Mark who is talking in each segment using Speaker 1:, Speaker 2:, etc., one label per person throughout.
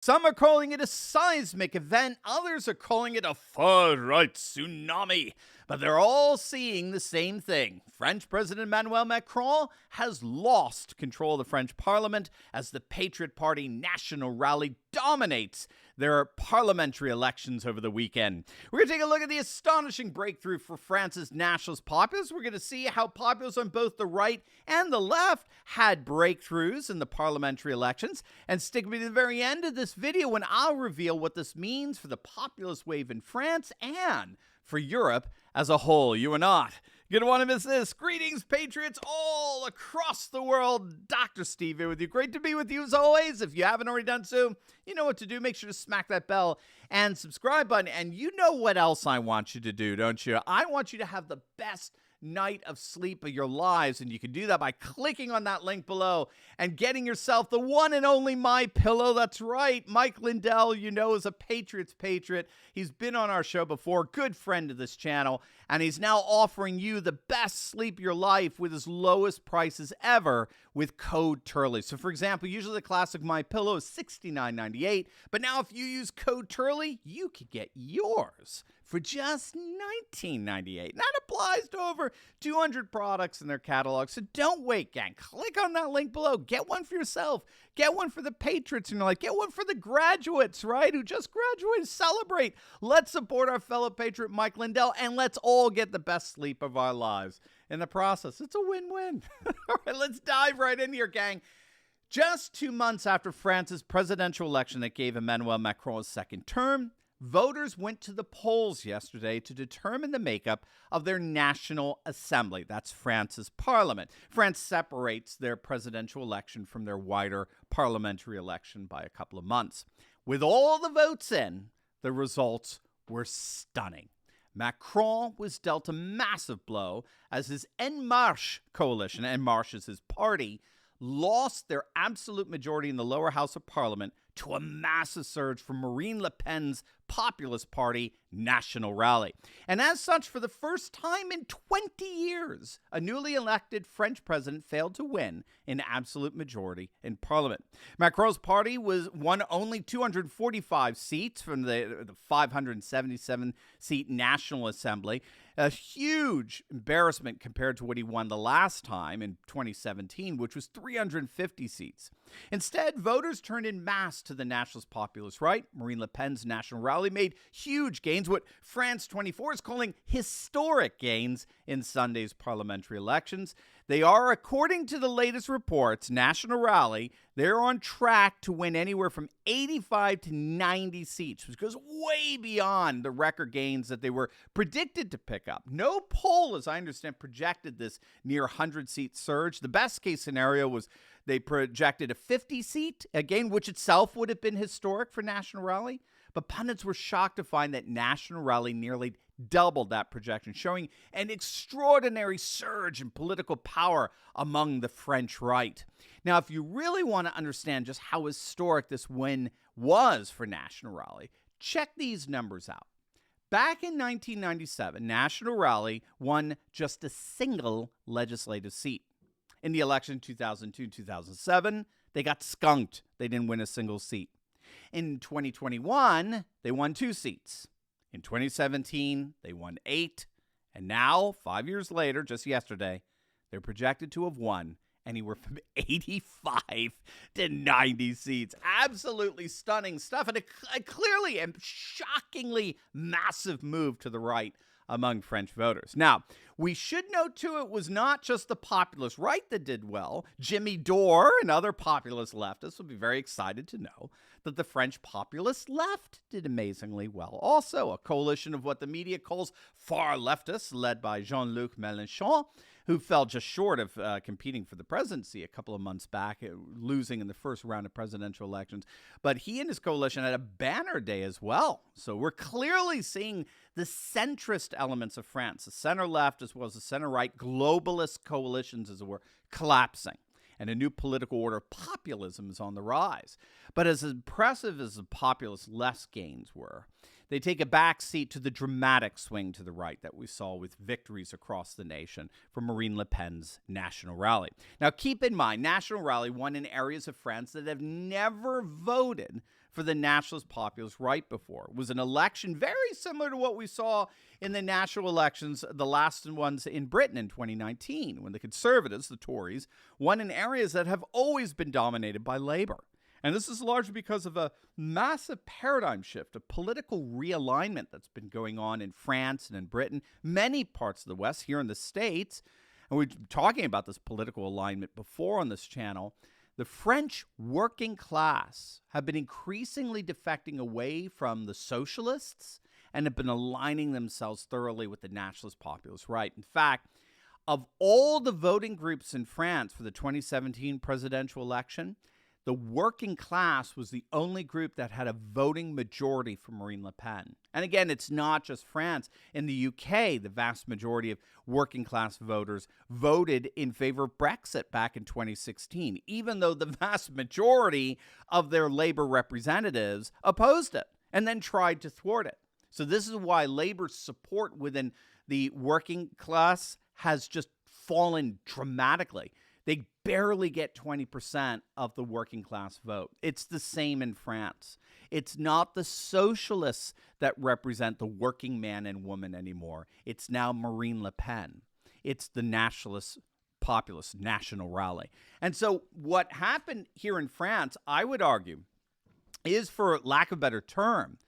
Speaker 1: Some are calling it a seismic event, others are calling it a far-right tsunami. But they're all seeing the same thing. French President Emmanuel Macron has lost control of the French Parliament as the Patriot Party National Rally dominates their parliamentary elections over the weekend. We're going to take a look at the astonishing breakthrough for France's nationalist populists. We're going to see how populists on both the right and the left had breakthroughs in the parliamentary elections. And stick with me to the very end of this video when I'll reveal what this means for the populist wave in France and for Europe as a whole. You are not going to want to miss this. Greetings, patriots all across the world. Dr. Steve here with you. Great to be with you as always. If you haven't already done so, you know what to do. Make sure to smack that bell and subscribe button. And you know what else I want you to do, don't you? I want you to have the best night of sleep of your lives, and you can do that by clicking on that link below and getting yourself the one and only My Pillow. That's right, Mike Lindell, you know, is a Patriot's patriot. He's been on our show before, good friend of this channel, and he's now offering you the best sleep of your life with his lowest prices ever with code Turley. So for example, usually the classic My Pillow is $69.98, but now if you use code Turley, you could get yours for just $19.98. That applies to over 200 products in their catalog. So don't wait, gang. Click on that link below. Get one for yourself. Get one for the patriots in your life. Get one for the graduates, right, who just graduated. Celebrate. Let's support our fellow patriot, Mike Lindell, and let's all get the best sleep of our lives in the process. It's a win-win. All right, let's dive right in here, gang. Just 2 months after France's presidential election that gave Emmanuel Macron a second term, voters went to the polls yesterday to determine the makeup of their National Assembly. That's France's parliament. France separates their presidential election from their wider parliamentary election by a couple of months. With all the votes in, the results were stunning. Macron was dealt a massive blow as his En Marche coalition, En Marche is his party, lost their absolute majority in the lower house of parliament to a massive surge from Marine Le Pen's populist party, National Rally. And as such, for the first time in 20 years, a newly elected French president failed to win an absolute majority in parliament. Macron's party won only 245 seats from the 577-seat National Assembly, a huge embarrassment compared to what he won the last time in 2017, which was 350 seats. Instead, voters turned en masse to the nationalist populist right. Marine Le Pen's National Rally made huge gains, what France 24 is calling historic gains in Sunday's parliamentary elections. They are, according to the latest reports, National Rally, they're on track to win anywhere from 85 to 90 seats, which goes way beyond the record gains that they were predicted to pick up. No poll, as I understand, projected this near 100-seat surge. The best case scenario was they projected a 50-seat, again, which itself would have been historic for National Rally. But pundits were shocked to find that National Rally nearly doubled that projection, showing an extraordinary surge in political power among the French right. Now, if you really want to understand just how historic this win was for National Rally, check these numbers out. Back in 1997, National Rally won just a single legislative seat. In the election 2002-2007, they got skunked. They didn't win a single seat. In 2021, they won 2 seats. In 2017, they won 8. And now, 5 years later, just yesterday, they're projected to have won anywhere from 85 to 90 seats. Absolutely stunning stuff, and a clearly and shockingly massive move to the right among French voters. Now, we should note, too, it was not just the populist right that did well. Jimmy Dore and other populist leftists will be very excited to know that the French populist left did amazingly well. Also, a coalition of what the media calls far leftists, led by Jean-Luc Mélenchon, who fell just short of competing for the presidency a couple of months back, losing in the first round of presidential elections. But he and his coalition had a banner day as well. So we're clearly seeing the centrist elements of France, the center-left as well as the center-right globalist coalitions, as it were, collapsing. And a new political order of populism is on the rise. But as impressive as the populist left gains were, they take a back seat to the dramatic swing to the right that we saw with victories across the nation from Marine Le Pen's National Rally. Now, keep in mind, National Rally won in areas of France that have never voted for the nationalist populist right before. It was an election very similar to what we saw in the national elections, the last ones in Britain in 2019, when the Conservatives, the Tories, won in areas that have always been dominated by Labour. And this is largely because of a massive paradigm shift, a political realignment that's been going on in France and in Britain, many parts of the West, here in the States. And we've been talking about this political alignment before on this channel. The French working class have been increasingly defecting away from the socialists and have been aligning themselves thoroughly with the nationalist populist right. In fact, of all the voting groups in France for the 2017 presidential election, the working class was the only group that had a voting majority for Marine Le Pen. And again, it's not just France. In the UK, the vast majority of working class voters voted in favor of Brexit back in 2016, even though the vast majority of their Labour representatives opposed it and then tried to thwart it. So this is why Labour's support within the working class has just fallen dramatically. They barely get 20% of the working class vote. It's the same in France. It's not the socialists that represent the working man and woman anymore. It's now Marine Le Pen. It's the nationalist populist national rally. And so what happened here in France, I would argue, is, for lack of a better term,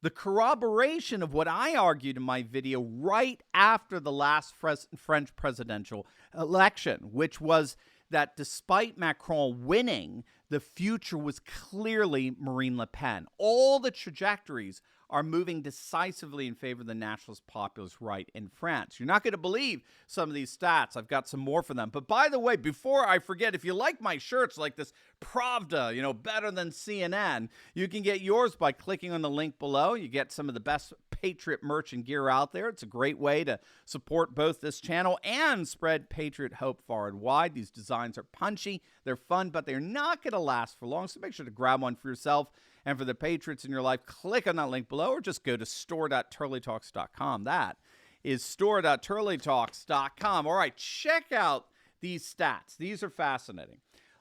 Speaker 1: the corroboration of what I argued in my video right after the last French presidential election, which was that despite Macron winning, the future was clearly Marine Le Pen. All the trajectories are moving decisively in favor of the nationalist populist right in France. You're not going to believe some of these stats. I've got some more for them. But by the way, before I forget, if you like my shirts like this Pravda, better than CNN, you can get yours by clicking on the link below. You get some of the best Patriot merch and gear out there. It's a great way to support both this channel and spread Patriot hope far and wide. These designs are punchy, they're fun, but they're not going to last for long, so make sure to grab one for yourself. And for the Patriots in your life, click on that link below or just go to store.turleytalks.com. That is store.turleytalks.com. All right, check out these stats. These are fascinating.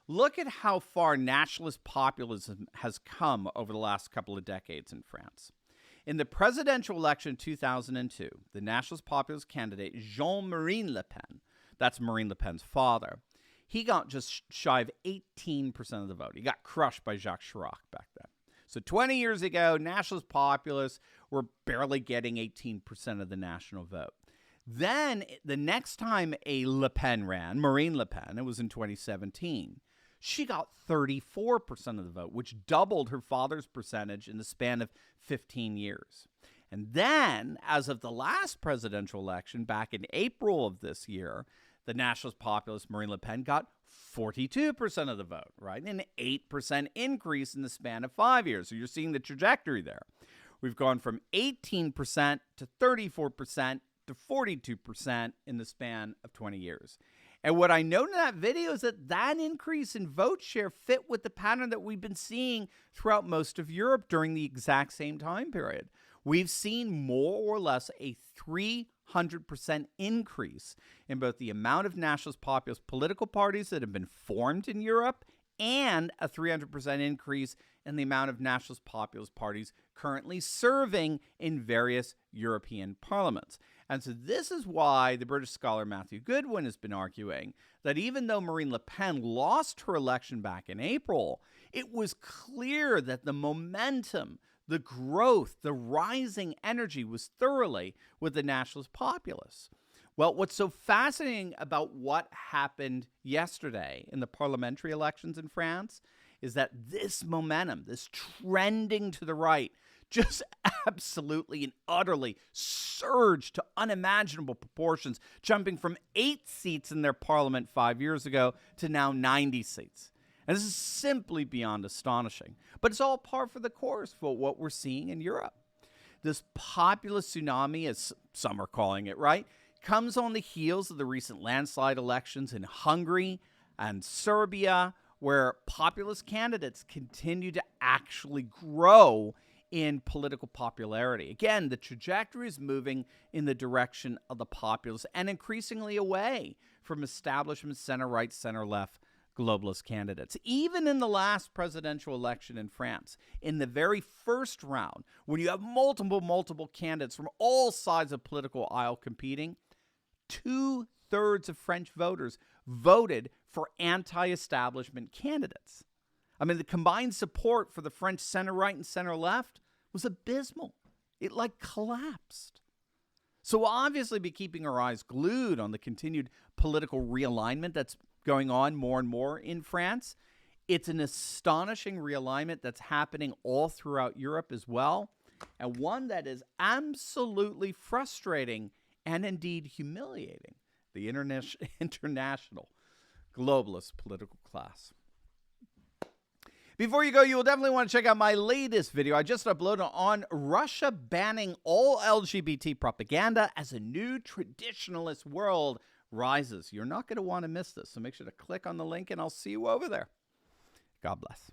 Speaker 1: Look at how far nationalist populism has come over the last couple of decades in France. In the presidential election in 2002, the nationalist populist candidate Jean-Marie Le Pen, that's Marine Le Pen's father, he got just shy of 18% of the vote. He got crushed by Jacques Chirac back then. So 20 years ago, nationalist populists were barely getting 18% of the national vote. Then the next time a Le Pen ran, Marine Le Pen, it was in 2017, she got 34% of the vote, which doubled her father's percentage in the span of 15 years. And then, as of the last presidential election back in April of this year, the nationalist populist Marine Le Pen got 42% of the vote, right? An 8% increase in the span of 5 years. So you're seeing the trajectory there. We've gone from 18% to 34% to 42% in the span of 20 years. And what I noted in that video is that that increase in vote share fit with the pattern that we've been seeing throughout most of Europe during the exact same time period. We've seen more or less a 300% increase in both the amount of nationalist populist political parties that have been formed in Europe and a 300% increase in the amount of nationalist populist parties currently serving in various European parliaments. And so this is why the British scholar Matthew Goodwin has been arguing that even though Marine Le Pen lost her election back in April, it was clear that the momentum, the growth, the rising energy was thoroughly with the nationalist populists. Well, what's so fascinating about what happened yesterday in the parliamentary elections in France is that this momentum, this trending to the right, just absolutely and utterly surged to unimaginable proportions, jumping from 8 seats in their parliament 5 years ago to now 90 seats. And this is simply beyond astonishing. But it's all par for the course for what we're seeing in Europe. This populist tsunami, as some are calling it, right, comes on the heels of the recent landslide elections in Hungary and Serbia, where populist candidates continue to actually grow in political popularity. Again, the trajectory is moving in the direction of the populists and increasingly away from establishment center-right, center-left globalist candidates. Even in the last presidential election in France, in the very first round, when you have multiple candidates from all sides of political aisle competing, 2/3 of French voters voted for anti-establishment candidates. I mean, the combined support for the French center-right and center-left was abysmal. It collapsed. So we'll obviously be keeping our eyes glued on the continued political realignment that's going on more and more in France. It's an astonishing realignment that's happening all throughout Europe as well, and one that is absolutely frustrating and indeed humiliating the international globalist political class. Before you go, you will definitely want to check out my latest video I just uploaded on Russia banning all LGBT propaganda as a new traditionalist world rises. You're not going to want to miss this, so make sure to click on the link, and I'll see you over there. God bless.